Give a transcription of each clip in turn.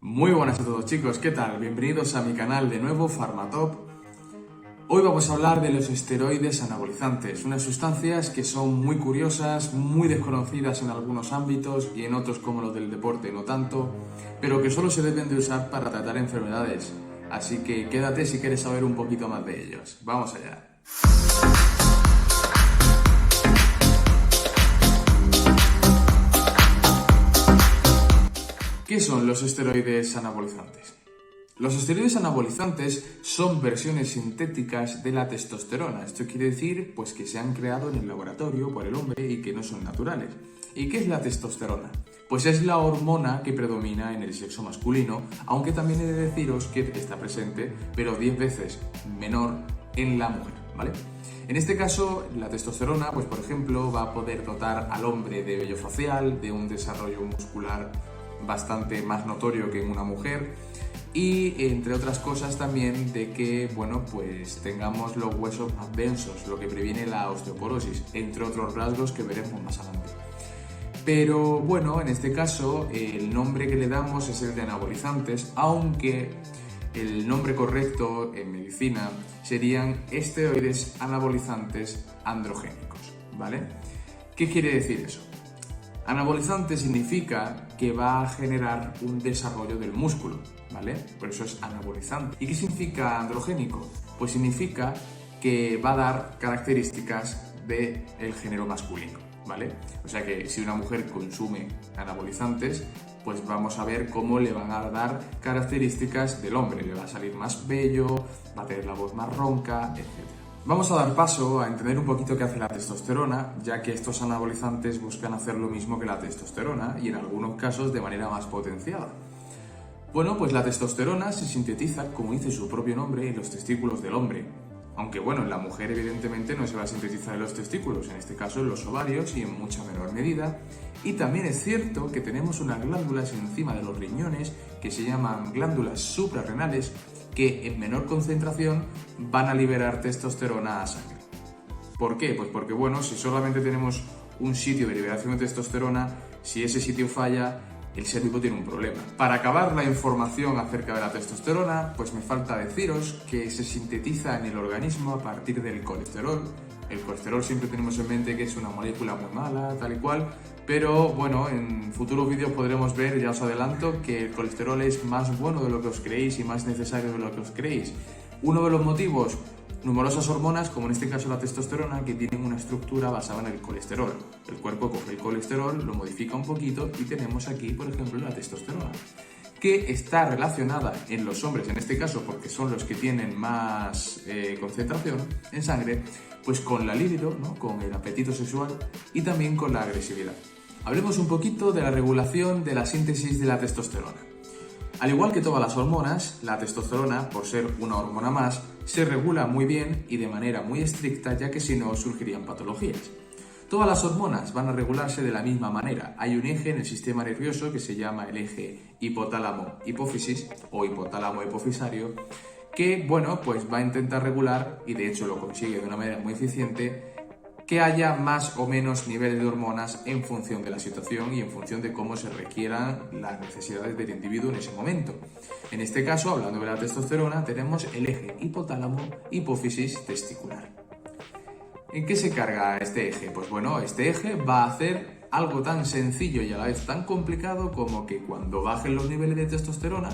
Muy buenas a todos chicos, ¿qué tal? Bienvenidos a mi canal de nuevo, Pharmatop. Hoy vamos a hablar de los esteroides anabolizantes, unas sustancias que son muy curiosas, muy desconocidas en algunos ámbitos y en otros como los del deporte no tanto, pero que solo se deben de usar para tratar enfermedades. Así que quédate si quieres saber un poquito más de ellos. ¡Vamos allá! ¿Qué son los esteroides anabolizantes? Los esteroides anabolizantes son versiones sintéticas de la testosterona. Esto quiere decir pues, que se han creado en el laboratorio por el hombre y que no son naturales. ¿Y qué es la testosterona? Pues es la hormona que predomina en el sexo masculino, aunque también he de deciros que está presente, pero 10 veces menor en la mujer, ¿vale? En este caso, la testosterona, pues por ejemplo, va a poder dotar al hombre de vello facial, de un desarrollo muscular bastante más notorio que en una mujer y entre otras cosas también de que, bueno, pues tengamos los huesos más densos, lo que previene la osteoporosis, entre otros rasgos que veremos más adelante. Pero bueno, en este caso el nombre que le damos es el de anabolizantes, aunque el nombre correcto en medicina serían esteroides anabolizantes androgénicos, ¿vale? ¿Qué quiere decir eso? Anabolizante significa que va a generar un desarrollo del músculo, ¿vale? Por eso es anabolizante. ¿Y qué significa androgénico? Pues significa que va a dar características del género masculino, ¿vale? O sea que si una mujer consume anabolizantes, pues vamos a ver cómo le van a dar características del hombre. Le va a salir más vello, va a tener la voz más ronca, etc. Vamos a dar paso a entender un poquito qué hace la testosterona, ya que estos anabolizantes buscan hacer lo mismo que la testosterona y en algunos casos de manera más potenciada. Bueno, pues la testosterona se sintetiza, como dice su propio nombre, en los testículos del hombre. Aunque bueno, en la mujer evidentemente no se va a sintetizar en los testículos, en este caso en los ovarios y en mucha menor medida. Y también es cierto que tenemos unas glándulas encima de los riñones que se llaman glándulas suprarrenales que en menor concentración van a liberar testosterona a sangre. ¿Por qué? Pues porque bueno, si solamente tenemos un sitio de liberación de testosterona, si ese sitio falla, el ser vivo tiene un problema. Para acabar la información acerca de la testosterona, pues me falta deciros que se sintetiza en el organismo a partir del colesterol. El colesterol siempre tenemos en mente que es una molécula muy mala, tal y cual, pero bueno, en futuros vídeos podremos ver, ya os adelanto, que el colesterol es más bueno de lo que os creéis y más necesario de lo que os creéis. Uno de los motivos, numerosas hormonas, como en este caso la testosterona, que tienen una estructura basada en el colesterol. El cuerpo coge el colesterol, lo modifica un poquito y tenemos aquí, por ejemplo, la testosterona, que está relacionada en los hombres, en este caso porque son los que tienen más concentración en sangre, pues con la libido, ¿no? Con el apetito sexual y también con la agresividad. Hablemos un poquito de la regulación de la síntesis de la testosterona. Al igual que todas las hormonas, la testosterona, por ser una hormona más, se regula muy bien y de manera muy estricta, ya que si no surgirían patologías. Todas las hormonas van a regularse de la misma manera. Hay un eje en el sistema nervioso que se llama el eje hipotálamo-hipófisis o hipotálamo-hipofisario, que bueno, pues va a intentar regular, y de hecho lo consigue de una manera muy eficiente, que haya más o menos niveles de hormonas en función de la situación y en función de cómo se requieran las necesidades del individuo en ese momento. En este caso, hablando de la testosterona, tenemos el eje hipotálamo-hipófisis testicular. ¿En qué se carga este eje? Pues bueno, este eje va a hacer algo tan sencillo y a la vez tan complicado como que cuando bajen los niveles de testosterona,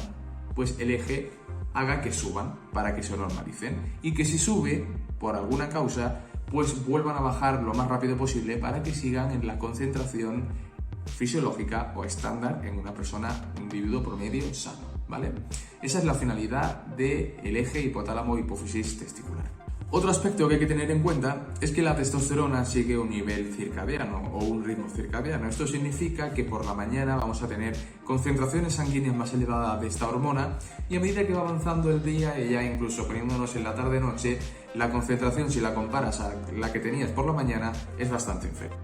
pues el eje haga que suban para que se normalicen y que si sube por alguna causa, pues vuelvan a bajar lo más rápido posible para que sigan en la concentración fisiológica o estándar en una persona, un individuo promedio sano, ¿vale? Esa es la finalidad del eje hipotálamo-hipófisis testicular. Otro aspecto que hay que tener en cuenta es que la testosterona sigue un nivel circadiano o un ritmo circadiano. Esto significa que por la mañana vamos a tener concentraciones sanguíneas más elevadas de esta hormona y a medida que va avanzando el día y ya incluso poniéndonos en la tarde-noche, la concentración, si la comparas a la que tenías por la mañana, es bastante inferior.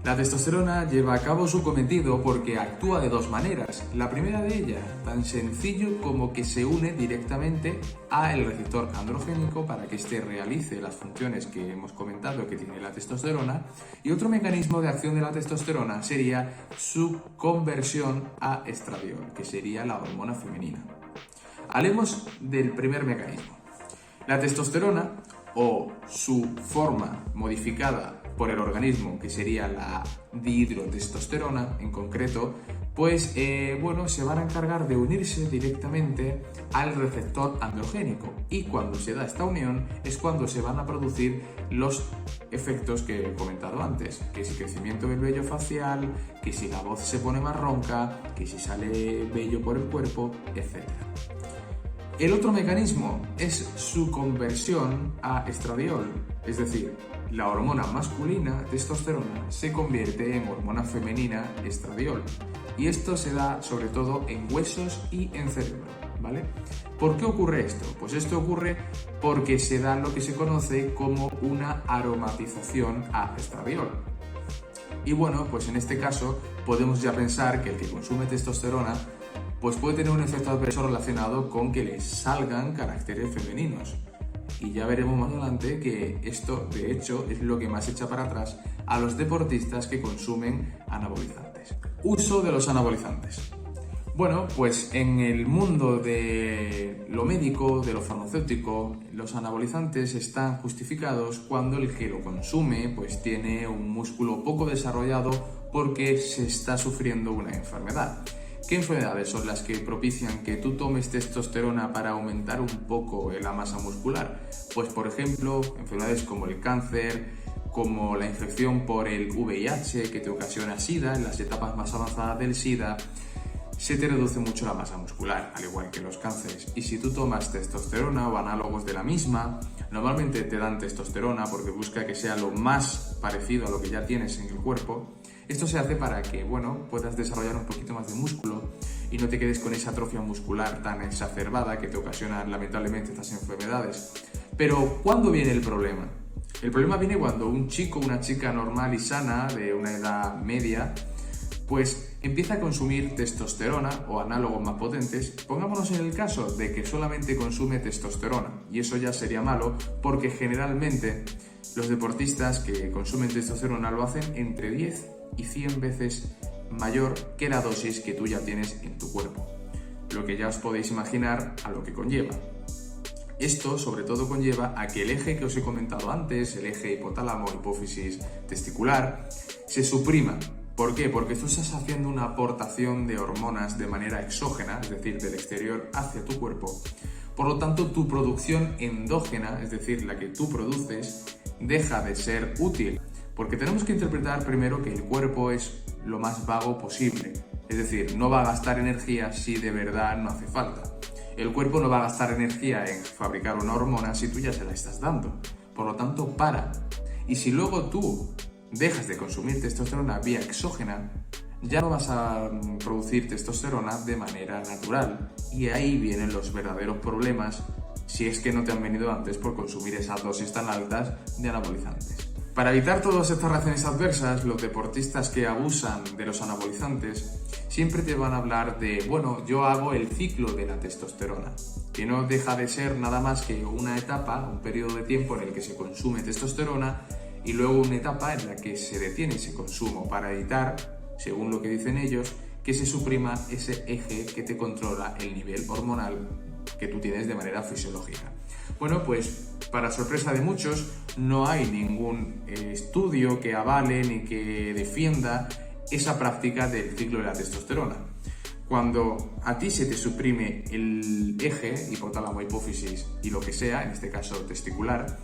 La testosterona lleva a cabo su cometido porque actúa de dos maneras. La primera de ellas, tan sencillo como que se une directamente al receptor androgénico para que éste realice las funciones que hemos comentado que tiene la testosterona. Y otro mecanismo de acción de la testosterona sería su conversión a estradiol, que sería la hormona femenina. Hablemos del primer mecanismo. La testosterona, o su forma modificada por el organismo, que sería la dihidrotestosterona en concreto, pues se van a encargar de unirse directamente al receptor androgénico, y cuando se da esta unión es cuando se van a producir los efectos que he comentado antes, que si crecimiento del vello facial, que si la voz se pone más ronca, que si sale vello por el cuerpo, etc. El otro mecanismo es su conversión a estradiol, es decir, la hormona masculina, testosterona, se convierte en hormona femenina, estradiol. Y esto se da sobre todo en huesos y en cerebro, ¿vale? ¿Por qué ocurre esto? Pues esto ocurre porque se da lo que se conoce como una aromatización a estradiol. Y bueno, pues en este caso podemos ya pensar que el que consume testosterona pues puede tener un efecto adverso relacionado con que le salgan caracteres femeninos. Y ya veremos más adelante que esto, de hecho, es lo que más echa para atrás a los deportistas que consumen anabolizantes. Uso de los anabolizantes. Bueno, pues en el mundo de lo médico, de lo farmacéutico, los anabolizantes están justificados cuando el que lo consume pues tiene un músculo poco desarrollado porque se está sufriendo una enfermedad. ¿Qué enfermedades son las que propician que tú tomes testosterona para aumentar un poco la masa muscular? Pues por ejemplo, enfermedades como el cáncer, como la infección por el VIH que te ocasiona SIDA. En las etapas más avanzadas del SIDA se te reduce mucho la masa muscular, al igual que los cánceres. Y si tú tomas testosterona o análogos de la misma, normalmente te dan testosterona porque busca que sea lo más parecido a lo que ya tienes en el cuerpo. Esto se hace para que, puedas desarrollar un poquito más de músculo y no te quedes con esa atrofia muscular tan exacerbada que te ocasiona lamentablemente estas enfermedades. Pero, ¿cuándo viene el problema? El problema viene cuando un chico o una chica normal y sana, de una edad media, pues empieza a consumir testosterona o análogos más potentes. Pongámonos en el caso de que solamente consume testosterona, y eso ya sería malo porque generalmente los deportistas que consumen testosterona lo hacen entre 10 y 100 veces mayor que la dosis que tú ya tienes en tu cuerpo, lo que ya os podéis imaginar a lo que conlleva. Esto sobre todo conlleva a que el eje que os he comentado antes, el eje hipotálamo-hipófisis testicular, se suprima. ¿Por qué? Porque tú estás haciendo una aportación de hormonas de manera exógena, es decir, del exterior hacia tu cuerpo. Por lo tanto, tu producción endógena, es decir, la que tú produces, deja de ser útil. Porque tenemos que interpretar primero que el cuerpo es lo más vago posible. Es decir, no va a gastar energía si de verdad no hace falta. El cuerpo no va a gastar energía en fabricar una hormona si tú ya se la estás dando. Por lo tanto, para. Y si luego tú dejas de consumir testosterona vía exógena, ya no vas a producir testosterona de manera natural. Y ahí vienen los verdaderos problemas si es que no te han venido antes por consumir esas dosis tan altas de anabolizantes. Para evitar todas estas reacciones adversas, los deportistas que abusan de los anabolizantes siempre te van a hablar de, yo hago el ciclo de la testosterona, que no deja de ser nada más que una etapa, un periodo de tiempo en el que se consume testosterona y luego una etapa en la que se detiene ese consumo para evitar, según lo que dicen ellos, que se suprima ese eje que te controla el nivel hormonal que tú tienes de manera fisiológica. Bueno, pues para sorpresa de muchos, no hay ningún estudio que avale ni que defienda esa práctica del ciclo de la testosterona. Cuando a ti se te suprime el eje, hipotálamo-hipófisis y lo que sea, en este caso testicular,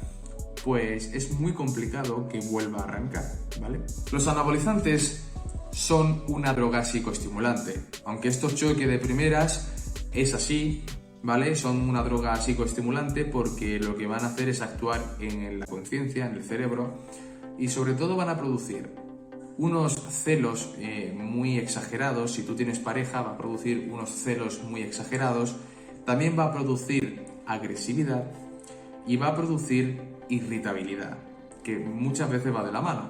pues es muy complicado que vuelva a arrancar, ¿vale? Los anabolizantes son una droga psicoestimulante. Aunque esto choque de primeras, es así, ¿vale? Son una droga psicoestimulante porque lo que van a hacer es actuar en la conciencia, en el cerebro, y sobre todo van a producir unos celos muy exagerados. Si tú tienes pareja, va a producir unos celos muy exagerados. También va a producir agresividad y va a producir irritabilidad, que muchas veces va de la mano.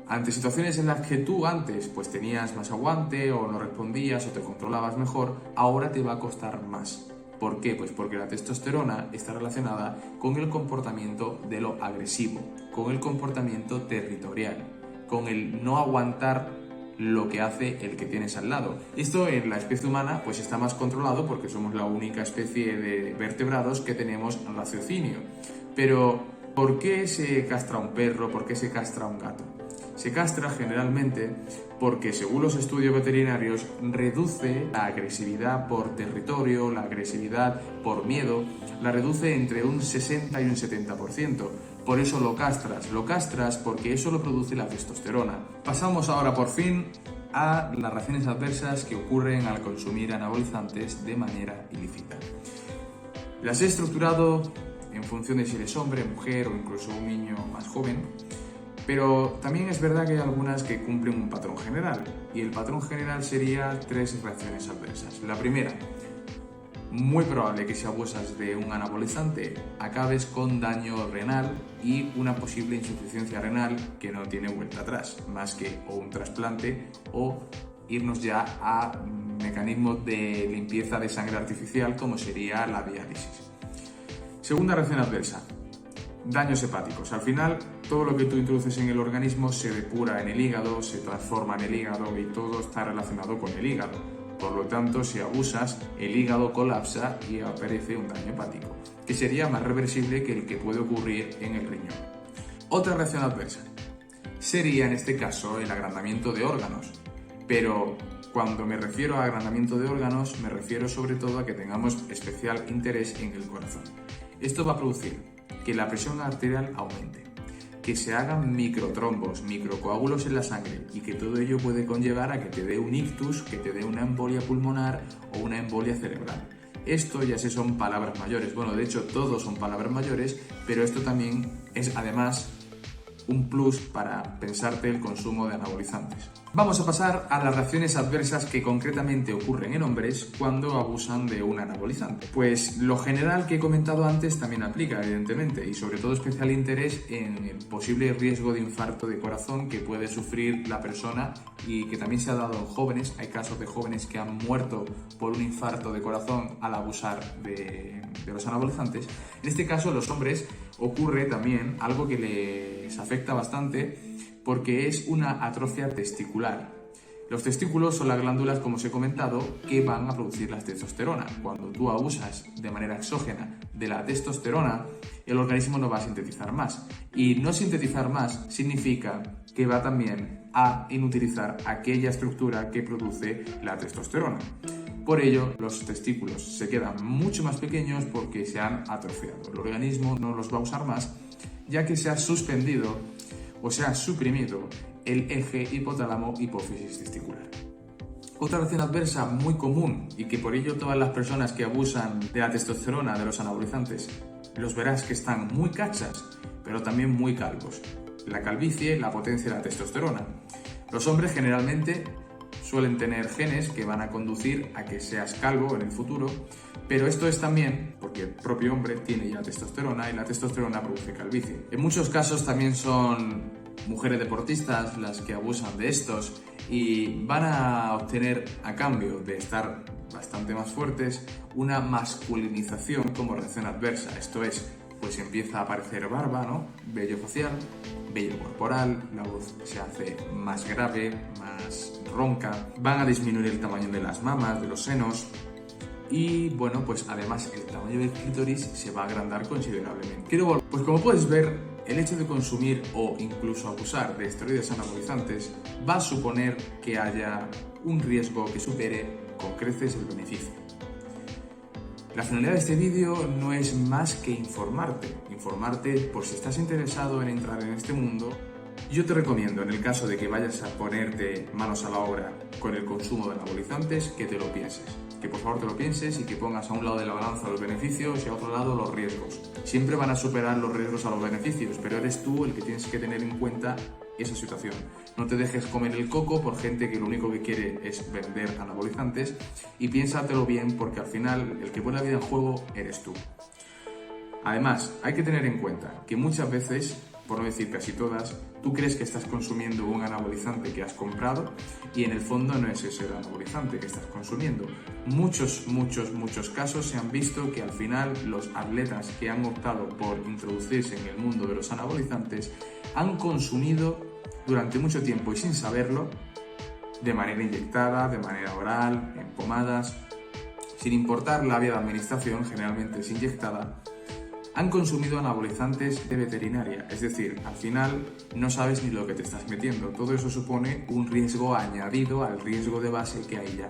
Ante situaciones en las que tú antes pues tenías más aguante o no respondías o te controlabas mejor, ahora te va a costar más. ¿Por qué? Pues porque la testosterona está relacionada con el comportamiento de lo agresivo, con el comportamiento territorial, con el no aguantar lo que hace el que tienes al lado. Esto en la especie humana pues está más controlado porque somos la única especie de vertebrados que tenemos raciocinio. Pero ¿por qué se castra un perro? ¿Por qué se castra un gato? Se castra generalmente porque, según los estudios veterinarios, reduce la agresividad por territorio, la agresividad por miedo, la reduce entre un 60 y un 70%. Por eso lo castras porque eso lo produce la testosterona. Pasamos ahora por fin a las reacciones adversas que ocurren al consumir anabolizantes de manera ilícita. Las he estructurado en función de si eres hombre, mujer o incluso un niño más joven. Pero también es verdad que hay algunas que cumplen un patrón general, y el patrón general sería 3 reacciones adversas. La primera, muy probable que si abusas de un anabolizante acabes con daño renal y una posible insuficiencia renal que no tiene vuelta atrás, más que o un trasplante o irnos ya a mecanismos de limpieza de sangre artificial como sería la diálisis. Segunda reacción adversa, daños hepáticos. Al final, todo lo que tú introduces en el organismo se depura en el hígado, se transforma en el hígado y todo está relacionado con el hígado. Por lo tanto, si abusas, el hígado colapsa y aparece un daño hepático, que sería más reversible que el que puede ocurrir en el riñón. Otra reacción adversa sería, en este caso, el agrandamiento de órganos. Pero cuando me refiero a agrandamiento de órganos, me refiero sobre todo a que tengamos especial interés en el corazón. Esto va a producir que la presión arterial aumente, que se hagan microtrombos, microcoágulos en la sangre, y que todo ello puede conllevar a que te dé un ictus, que te dé una embolia pulmonar o una embolia cerebral. Esto ya son palabras mayores. Bueno, de hecho todos son palabras mayores, pero esto también es además un plus para pensarte el consumo de anabolizantes. Vamos a pasar a las reacciones adversas que concretamente ocurren en hombres cuando abusan de un anabolizante. Pues lo general que he comentado antes también aplica, evidentemente, y sobre todo especial interés en el posible riesgo de infarto de corazón que puede sufrir la persona y que también se ha dado en jóvenes. Hay casos de jóvenes que han muerto por un infarto de corazón al abusar de los anabolizantes. En este caso, en los hombres ocurre también algo que les afecta bastante, porque es una atrofia testicular. Los testículos son las glándulas, como os he comentado, que van a producir la testosterona. Cuando tú abusas de manera exógena de la testosterona, el organismo no va a sintetizar más. Y no sintetizar más significa que va también a inutilizar aquella estructura que produce la testosterona. Por ello, los testículos se quedan mucho más pequeños porque se han atrofiado. El organismo no los va a usar más, ya que se ha suspendido o se ha suprimido el eje hipotálamo-hipófisis testicular. Otra reacción adversa muy común y que por ello todas las personas que abusan de la testosterona, de los anabolizantes, los verás que están muy cachas, pero también muy calvos. La calvicie, la potencia de la testosterona. Los hombres generalmente suelen tener genes que van a conducir a que seas calvo en el futuro, pero esto es también porque el propio hombre tiene ya testosterona y la testosterona produce calvicie. En muchos casos también son mujeres deportistas las que abusan de estos y van a obtener, a cambio de estar bastante más fuertes, una masculinización como reacción adversa. Esto es, pues empieza a aparecer barba, ¿no? Vello facial, vello corporal, la voz se hace más grave, más ronca, van a disminuir el tamaño de las mamas, de los senos y, bueno, pues además el tamaño del clítoris se va a agrandar considerablemente. Pues como puedes ver, el hecho de consumir o incluso abusar de esteroides anabolizantes va a suponer que haya un riesgo que supere con creces el beneficio. La finalidad de este vídeo no es más que informarte por si estás interesado en entrar en este mundo. Yo te recomiendo, en el caso de que vayas a ponerte manos a la obra con el consumo de anabolizantes, que te lo pienses. Que por favor te lo pienses y que pongas a un lado de la balanza los beneficios y a otro lado los riesgos. Siempre van a superar los riesgos a los beneficios, pero eres tú el que tienes que tener en cuenta esa situación. No te dejes comer el coco por gente que lo único que quiere es vender anabolizantes y piénsatelo bien, porque al final el que pone la vida en juego eres tú. Además, hay que tener en cuenta que muchas veces por no decir casi todas, tú crees que estás consumiendo un anabolizante que has comprado y en el fondo no es ese el anabolizante que estás consumiendo. Muchos casos se han visto que al final los atletas que han optado por introducirse en el mundo de los anabolizantes han consumido durante mucho tiempo y sin saberlo, de manera inyectada, de manera oral, en pomadas, sin importar la vía de administración, generalmente es inyectada, han consumido anabolizantes de veterinaria, es decir, al final no sabes ni lo que te estás metiendo. Todo eso supone un riesgo añadido al riesgo de base que hay ya.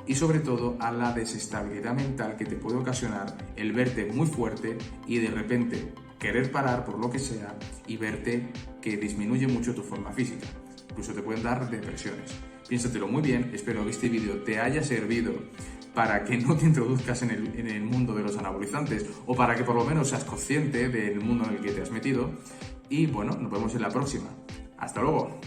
Y sobre todo a la desestabilidad mental que te puede ocasionar el verte muy fuerte y de repente querer parar por lo que sea y verte que disminuye mucho tu forma física. Incluso te pueden dar depresiones. Piénsatelo muy bien, espero que este vídeo te haya servido para que no te introduzcas en el mundo de los anabolizantes o para que por lo menos seas consciente del mundo en el que te has metido. Y bueno, nos vemos en la próxima. ¡Hasta luego!